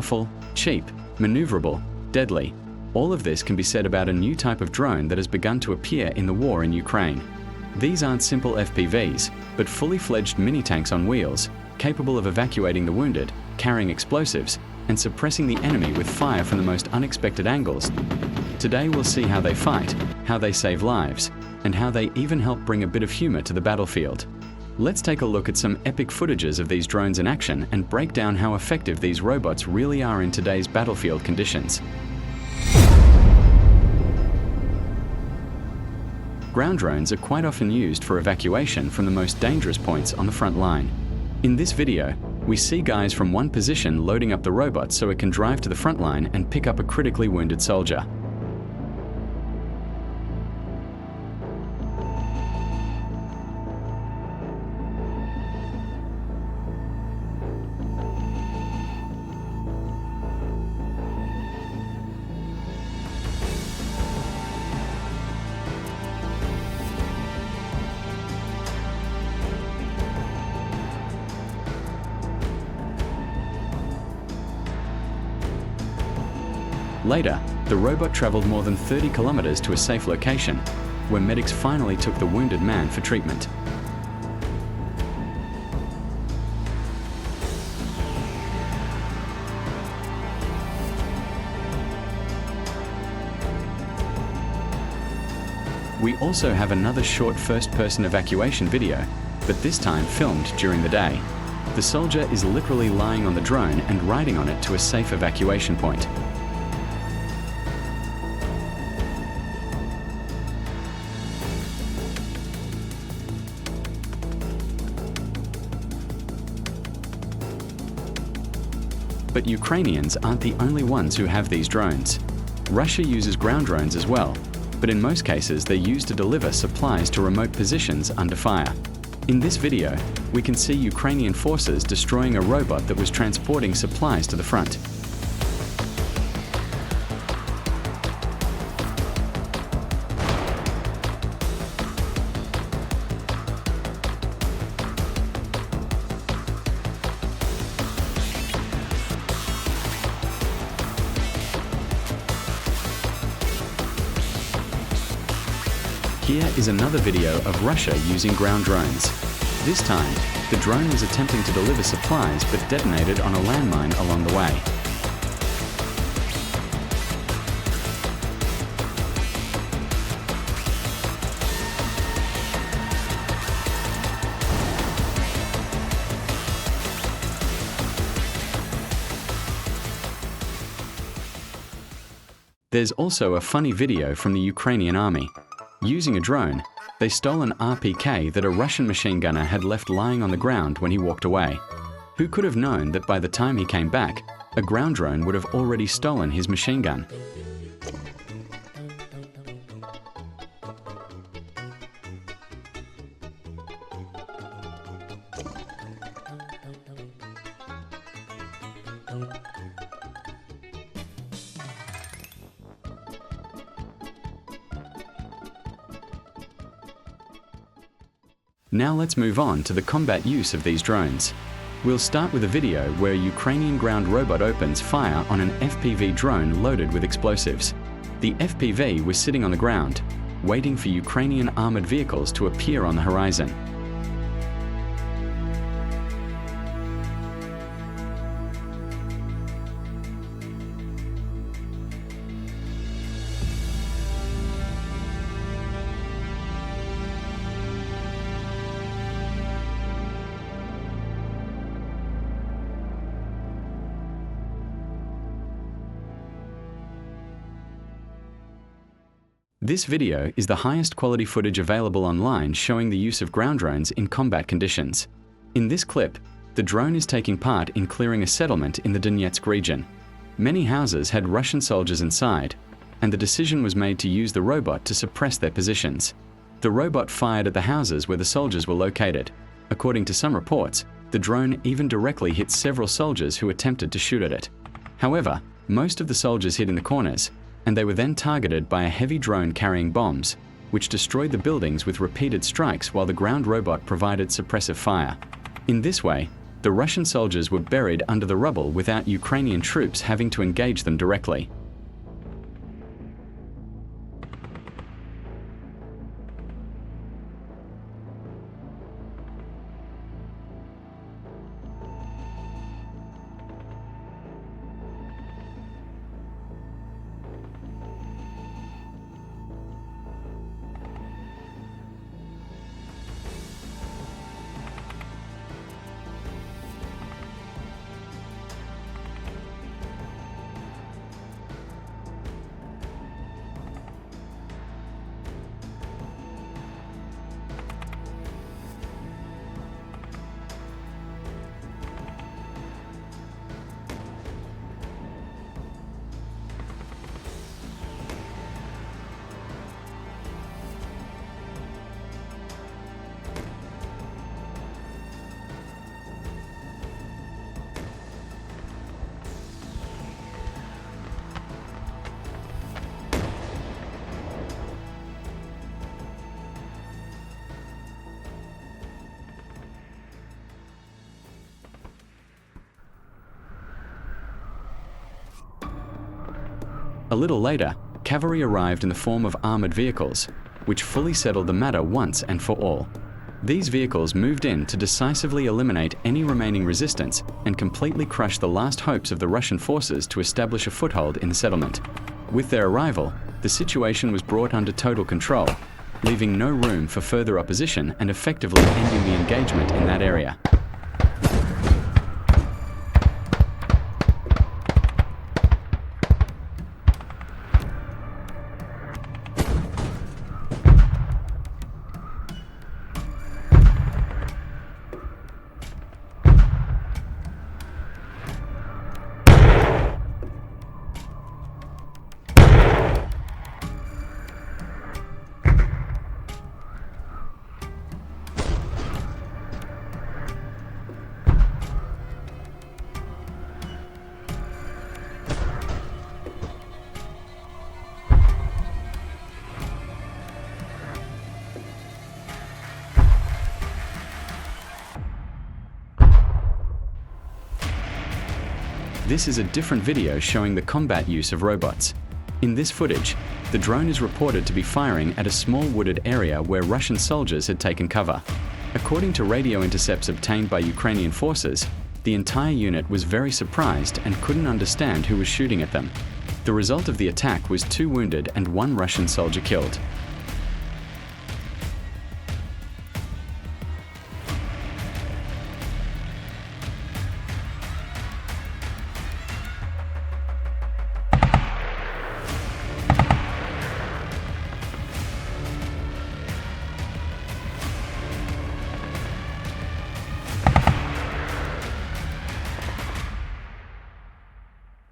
powerful, cheap, maneuverable, deadly. All of this can be said about a new type of drone that has begun to appear in the war in Ukraine. These aren't simple FPVs, but fully fledged mini-tanks on wheels, capable of evacuating the wounded, carrying explosives, and suppressing the enemy with fire from the most unexpected angles. Today we'll see how they fight, how they save lives, and how they even help bring a bit of humor to the battlefield. Let's take a look at some epic footages of these drones in action and break down how effective these robots really are in today's battlefield conditions. Ground drones are quite often used for evacuation from the most dangerous points on the front line. In this video, we see guys from one position loading up the robot so it can drive to the front line and pick up a critically wounded soldier. Later, the robot traveled more than 30 kilometers to a safe location, where medics finally took the wounded man for treatment. We also have another short first-person evacuation video, but this time filmed during the day. The soldier is literally lying on the drone and riding on it to a safe evacuation point. But Ukrainians aren't the only ones who have these drones. Russia uses ground drones as well, but in most cases they're used to deliver supplies to remote positions under fire. In this video, we can see Ukrainian forces destroying a robot that was transporting supplies to the front. Here is another video of Russia using ground drones. This time, the drone was attempting to deliver supplies but detonated on a landmine along the way. There's also a funny video from the Ukrainian army. Using a drone, they stole an RPK that a Russian machine gunner had left lying on the ground when he walked away. Who could have known that by the time he came back, a ground drone would have already stolen his machine gun? Now let's move on to the combat use of these drones. We'll start with a video where a Ukrainian ground robot opens fire on an FPV drone loaded with explosives. The FPV was sitting on the ground, waiting for Ukrainian armored vehicles to appear on the horizon. This video is the highest quality footage available online showing the use of ground drones in combat conditions. In this clip, the drone is taking part in clearing a settlement in the Donetsk region. Many houses had Russian soldiers inside, and the decision was made to use the robot to suppress their positions. The robot fired at the houses where the soldiers were located. According to some reports, the drone even directly hit several soldiers who attempted to shoot at it. However, most of the soldiers hid in the corners, and they were then targeted by a heavy drone carrying bombs, which destroyed the buildings with repeated strikes while the ground robot provided suppressive fire. In this way, The Russian soldiers were buried under the rubble without Ukrainian troops having to engage them directly. A little later, cavalry arrived in the form of armoured vehicles, which fully settled the matter once and for all. These vehicles moved in to decisively eliminate any remaining resistance and completely crush the last hopes of the Russian forces to establish a foothold in the settlement. With their arrival, the situation was brought under total control, leaving no room for further opposition and effectively ending the engagement in that area. This is a different video showing the combat use of robots. In this footage, the drone is reported to be firing at a small wooded area where Russian soldiers had taken cover. According to radio intercepts obtained by Ukrainian forces, the entire unit was very surprised and couldn't understand who was shooting at them. The result of the attack was 2 wounded and 1 Russian soldier killed.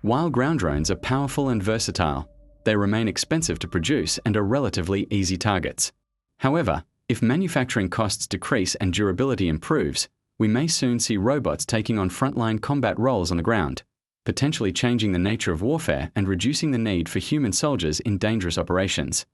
While ground drones are powerful and versatile, they remain expensive to produce and are relatively easy targets. However, if manufacturing costs decrease and durability improves, we may soon see robots taking on frontline combat roles on the ground, potentially changing the nature of warfare and reducing the need for human soldiers in dangerous operations.